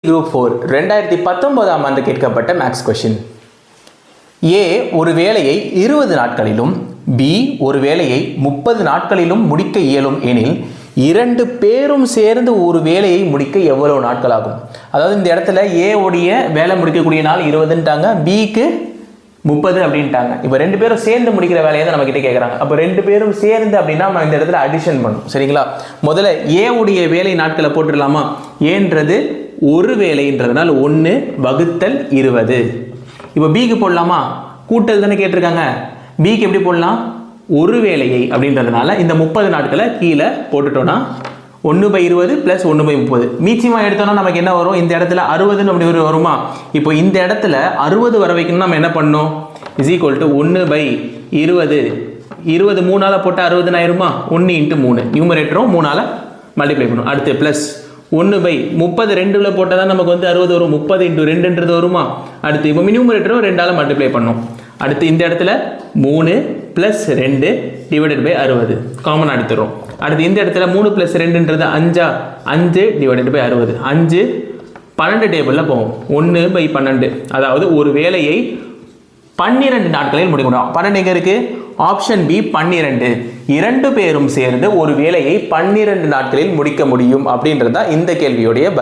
Group 4 2019 ஆண்டு கேட்கப்பட்ட maths question. ஏ ஒரு வேலையை 20 நாட்களிலும் பி ஒரு வேலையை 30 நாட்களிலும் முடிக்க இயலும் எனில் இரண்டு பேரும் சேர்ந்து ஒரு வேலையை முடிக்க எவ்வளவு நாட்கள் ஆகும்? அதாவது இந்த இடத்துல ஏ உடைய வேலை முடிக்கக்கூடிய நாள் 20ன்ட்டாங்க, பிக்கு 30 அப்படின்ட்டாங்க. இப்போ ரெண்டு பேரும் சேர்ந்து முடிக்கிற வேலையை தான் நம்ம கிட்ட கேட்குறாங்க. அப்போ ரெண்டு பேரும் சேர்ந்து அப்படின்னா நம்ம இந்த இடத்துல அடிஷன் பண்ணணும். சரிங்களா? முதல்ல ஏ உடைய வேலை நாட்களை போட்டுடலாமா? ஏன்றது ஒரு வேலைன்றதுனால 1 வகுத்தல் 20. இப்போ பிக்கு போடலாமா? கூட்டல் தானே கேட்டிருக்காங்க. பிக்கு எப்படி போடலாம்? ஒரு வேலையை அப்படின்றதுனால இந்த 30 நாட்களை கீழே போட்டுட்டோம்னா 1/20 + 1/30 மீச்சியமாக எடுத்தோம்னா நமக்கு என்ன வரும்? இந்த இடத்துல 60 அப்படி வருமா? இப்போ இந்த இடத்துல 60 வர வைக்கணும்னா நம்ம என்ன பண்ணணும்? = 1/20. 20 3ஆல் போட்டால் 60 ஆயிருமா? 1 × 3 நியூமரேட்டரும் 3ஆல் மல்டிப்ளை பண்ணணும். அடுத்து ப்ளஸ் 1/30 2ல் போட்டால் தான் நமக்கு வந்து 60 வரும். 30 × 2ன்றது வருமா? அடுத்து இப்போ நியூமரேட்டரும் 2ஆல் மல்டிப்ளை பண்ணணும். அடுத்து இந்த இடத்துல 3 + 2 / 60 காமன் எடுத்துடுறோம். அடுத்து இந்த இடத்துல 3 + 2ன்றது 5 5 / 60 5 12 டேபிளில் போகும். 1/12 அதாவது ஒரு வேலையை 12 நாட்களில் முடிக்கணும். 12 எங்கே இருக்கு? Option B 12. இரண்டு பேரும் சேர்ந்து ஒரு வேலையை 12 நாட்களில் முடிக்க முடியும் அப்படின்றது தான் இந்த கேள்வியுடைய